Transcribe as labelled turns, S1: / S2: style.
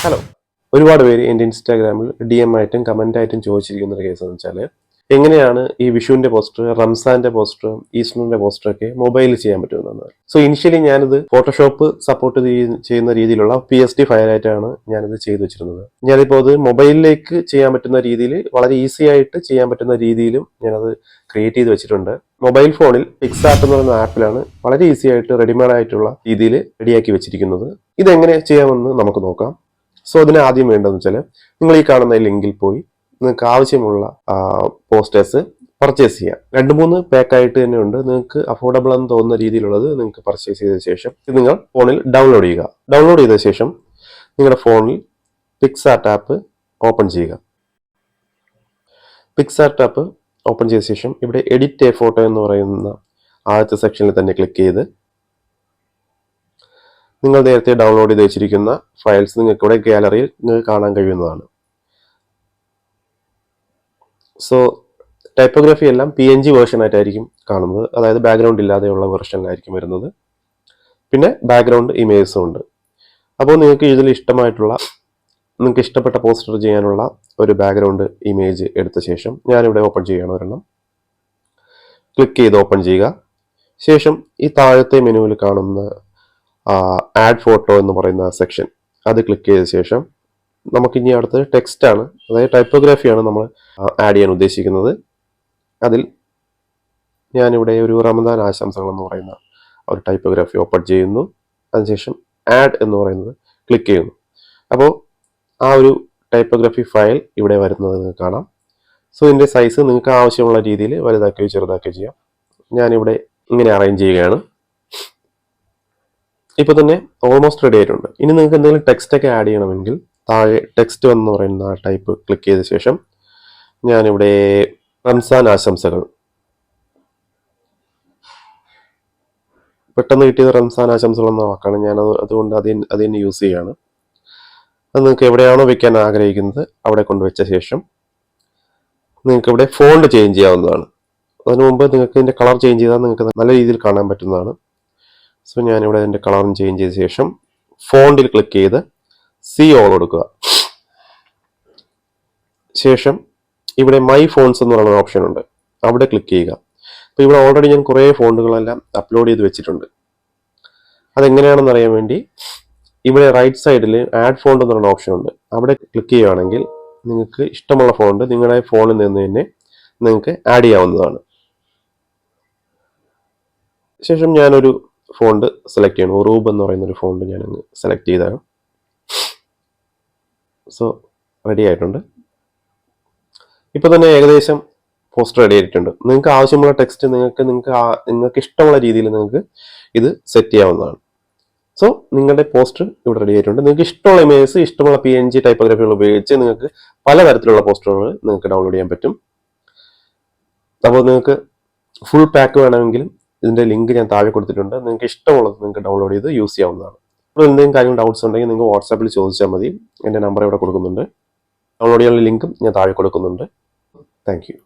S1: Hello. ഒരുപാട് പേര് എൻ്റെ ഇൻസ്റ്റാഗ്രാമിൽ DM ആയിട്ടും കമൻ്റ് ആയിട്ടും ചോദിച്ചിരിക്കുന്ന ഒരു കേസ് എന്ന് വെച്ചാൽ എങ്ങനെയാണ് ഈ വിഷുവിൻ്റെ പോസ്റ്റർ, റംസാൻ്റെ പോസ്റ്റർ, ഈസ്റ്ററിൻ്റെ പോസ്റ്റർ ഒക്കെ മൊബൈലിൽ ചെയ്യാൻ പറ്റുമെന്നാണ്. സോ ഇനിഷ്യലി ഞാനിത് ഫോട്ടോഷോപ്പ് സപ്പോർട്ട് ചെയ്യുന്ന രീതിയിലുള്ള PSD ഫയലായിട്ടാണ് ഞാനിത് ചെയ്തു വെച്ചിരുന്നത്. ഞാനിപ്പോൾ അത് മൊബൈലിലേക്ക് ചെയ്യാൻ പറ്റുന്ന രീതിയിൽ വളരെ ഈസി ആയിട്ട് ചെയ്യാൻ പറ്റുന്ന രീതിയിലും ഞാനത് ക്രിയേറ്റ് ചെയ്ത് വെച്ചിട്ടുണ്ട്. മൊബൈൽ ഫോണിൽ പിക്സാർട്ട് എന്ന് പറയുന്ന ആപ്പിലാണ് വളരെ ഈസി ആയിട്ട് റെഡിമെയ്ഡ് ആയിട്ടുള്ള രീതിയിൽ റെഡിയാക്കി വെച്ചിരിക്കുന്നത്. ഇതെങ്ങനെ ചെയ്യാമെന്ന് നമുക്ക് നോക്കാം. സോ അതിന് ആദ്യം വേണ്ടതെന്ന് വെച്ചാൽ നിങ്ങൾ ഈ കാണുന്ന ലിങ്കിൽ പോയി നിങ്ങൾക്ക് ആവശ്യമുള്ള പോസ്റ്റേഴ്സ് പർച്ചേസ് ചെയ്യാം. 2-3 പാക്കായിട്ട് തന്നെ ഉണ്ട്. നിങ്ങൾക്ക് അഫോർഡബിൾ എന്ന് തോന്നുന്ന രീതിയിലുള്ളത് നിങ്ങൾക്ക് പർച്ചേസ് ചെയ്ത ശേഷം ഇത് നിങ്ങൾ ഫോണിൽ ഡൗൺലോഡ് ചെയ്യുക. ഡൗൺലോഡ് ചെയ്ത ശേഷം നിങ്ങളുടെ ഫോണിൽ പിക്സാർട്ട് ആപ്പ് ഓപ്പൺ ചെയ്യുക. പിക്സാർട്ട് ആപ്പ് ഓപ്പൺ ചെയ്ത ശേഷം ഇവിടെ എഡിറ്റ് എ ഫോട്ടോ എന്ന് പറയുന്ന ആദ്യത്തെ സെക്ഷനിൽ തന്നെ ക്ലിക്ക് ചെയ്ത് നിങ്ങൾ നേരത്തെ ഡൗൺലോഡ് ചെയ്ത് വെച്ചിരിക്കുന്ന ഫയൽസ് നിങ്ങൾക്ക് ഇവിടെ ഗാലറിയിൽ നിങ്ങൾക്ക് കാണാൻ കഴിയുന്നതാണ്. സോ ടൈപ്പോഗ്രഫി എല്ലാം PNG വേർഷൻ ആയിട്ടായിരിക്കും കാണുന്നത്, അതായത് ബാക്ക്ഗ്രൗണ്ട് ഇല്ലാതെയുള്ള വെർഷനിലായിരിക്കും വരുന്നത്. പിന്നെ ബാക്ക്ഗ്രൗണ്ട് ഇമേജസും ഉണ്ട്. അപ്പോൾ നിങ്ങൾക്ക് ഇതിൽ നിങ്ങൾക്ക് ഇഷ്ടപ്പെട്ട പോസ്റ്റർ ചെയ്യാനുള്ള ഒരു ബാക്ക്ഗ്രൗണ്ട് ഇമേജ് എടുത്ത ശേഷം ഞാനിവിടെ ഓപ്പൺ ചെയ്യണം ഒരെണ്ണം. ക്ലിക്ക് ചെയ്ത് ഓപ്പൺ ചെയ്യുക. ശേഷം ഈ താഴത്തെ മെനുവിൽ കാണുന്ന ആഡ് ഫോട്ടോ എന്ന് പറയുന്ന സെക്ഷൻ അത് ക്ലിക്ക് ചെയ്ത ശേഷം നമുക്കിനി അടുത്തത് ടെക്സ്റ്റ് ആണ്, അതായത് ടൈപ്പോഗ്രാഫിയാണ് നമ്മൾ ആഡ് ചെയ്യാൻ ഉദ്ദേശിക്കുന്നത്. അതിൽ ഞാനിവിടെ ഒരു റമദാൻ ആശംസകൾ എന്ന് പറയുന്ന ഒരു ടൈപ്പോഗ്രാഫി ഓപ്പൺ ചെയ്യുന്നു. അതിനുശേഷം ആഡ് എന്ന് പറയുന്നത് ക്ലിക്ക് ചെയ്യുന്നു. അപ്പോൾ ആ ഒരു ടൈപ്പോഗ്രാഫി ഫയൽ ഇവിടെ വരുന്നത് നിങ്ങൾക്ക് കാണാം. സോ ഇതിൻ്റെ സൈസ് നിങ്ങൾക്ക് ആവശ്യമുള്ള രീതിയിൽ വലുതാക്കുകയോ ചെറുതാക്കുകയോ ചെയ്യാം. ഞാനിവിടെ ഇങ്ങനെ അറേഞ്ച് ചെയ്യുകയാണ്. ഇപ്പോൾ തന്നെ ഓൾമോസ്റ്റ് റെഡി ആയിട്ടുണ്ട്. ഇനി നിങ്ങൾക്ക് എന്തെങ്കിലും ടെക്സ്റ്റ് ഒക്കെ ആഡ് ചെയ്യണമെങ്കിൽ താഴെ ടെക്സ്റ്റ് എന്ന് പറയുന്ന ടൈപ്പ് ക്ലിക്ക് ചെയ്ത ശേഷം ഞാനിവിടെ റംസാൻ ആശംസകൾ, പെട്ടെന്ന് കിട്ടിയത് റംസാൻ ആശംസകൾ എന്ന വാക്കാണ്, ഞാൻ അതുകൊണ്ട് അത് തന്നെ യൂസ് ചെയ്യുകയാണ്. അത് നിങ്ങൾക്ക് എവിടെയാണോ വെക്കാൻ ആഗ്രഹിക്കുന്നത് അവിടെ കൊണ്ടുവച്ച ശേഷം നിങ്ങൾക്ക് ഇവിടെ ഫോണ്ട് ചേഞ്ച് ചെയ്യാവുന്നതാണ്. അതിനു മുമ്പ് നിങ്ങൾക്ക് ഇതിൻ്റെ കളർ ചേഞ്ച് ചെയ്താൽ നിങ്ങൾക്ക് നല്ല രീതിയിൽ കാണാൻ പറ്റുന്നതാണ്. സോ ഞാനിവിടെ അതിൻ്റെ കളറും ചേഞ്ച് ചെയ്ത ശേഷം ഫോണ്ടിൽ ക്ലിക്ക് ചെയ്ത് സി ഓൾ കൊടുക്കുക. ശേഷം ഇവിടെ മൈ ഫോൺസ് എന്ന് പറയുന്ന ഓപ്ഷൻ ഉണ്ട്, അവിടെ ക്ലിക്ക് ചെയ്യുക. അപ്പോൾ ഇവിടെ ഓൾറെഡി ഞാൻ കുറേ ഫോണ്ടുകളെല്ലാം അപ്ലോഡ് ചെയ്ത് വെച്ചിട്ടുണ്ട്. അതെങ്ങനെയാണെന്ന് അറിയാൻ വേണ്ടി ഇവിടെ റൈറ്റ് സൈഡിൽ ആഡ് ഫോണ്ട് എന്ന് പറയുന്ന ഓപ്ഷൻ ഉണ്ട്, അവിടെ ക്ലിക്ക് ചെയ്യുകയാണെങ്കിൽ നിങ്ങൾക്ക് ഇഷ്ടമുള്ള ഫോണ്ട് നിങ്ങളുടെ ഫോണിൽ നിന്ന് തന്നെ നിങ്ങൾക്ക് ആഡ് ചെയ്യാവുന്നതാണ്. ശേഷം ഞാനൊരു ഫോണ്ട് സെലക്ട് ചെയ്യണം. ഉറൂബ് എന്ന് പറയുന്ന ഒരു ഫോണ്ട് ഞാനങ്ങ് സെലക്ട് ചെയ്താണ്. സോ റെഡി ആയിട്ടുണ്ട്. ഇപ്പോൾ തന്നെ ഏകദേശം പോസ്റ്റർ റെഡി ആയിട്ടുണ്ട്. നിങ്ങൾക്ക് ആവശ്യമുള്ള ടെക്സ്റ്റ് നിങ്ങൾക്ക് ഇഷ്ടമുള്ള രീതിയിൽ നിങ്ങൾക്ക് ഇത് സെറ്റ് ചെയ്യാവുന്നതാണ്. സോ നിങ്ങളുടെ പോസ്റ്റർ ഇവിടെ റെഡി ആയിട്ടുണ്ട്. നിങ്ങൾക്ക് ഇഷ്ടമുള്ള ഇമേജസ്, ഇഷ്ടമുള്ള PNG ടൈപ്പോഗ്രഫികൾ ഉപയോഗിച്ച് നിങ്ങൾക്ക് പലതരത്തിലുള്ള പോസ്റ്ററുകൾ നിങ്ങൾക്ക് ഡൗൺലോഡ് ചെയ്യാൻ പറ്റും. അപ്പോൾ നിങ്ങൾക്ക് ഫുൾ പാക്ക് വേണമെങ്കിലും ഇതിൻ്റെ ലിങ്ക് ഞാൻ താഴെ കൊടുത്തിട്ടുണ്ട്. നിങ്ങൾക്ക് ഇഷ്ടമുള്ളത് നിങ്ങൾക്ക് ഡൗൺലോഡ് ചെയ്ത് യൂസ് ചെയ്യാവുന്നതാണ്. അപ്പോൾ എന്തെങ്കിലും കാര്യങ്ങൾ ഡൗട്ട്സ് ഉണ്ടെങ്കിൽ നിങ്ങൾ വാട്സാപ്പിൽ ചോദിച്ചാൽ മതി. എൻ്റെ നമ്പർ ഇവിടെ കൊടുക്കുന്നുണ്ട്. ഡൗൺലോഡ് ചെയ്യാനുള്ള ലിങ്കും ഞാൻ താഴെ കൊടുക്കുന്നുണ്ട്. Thank you.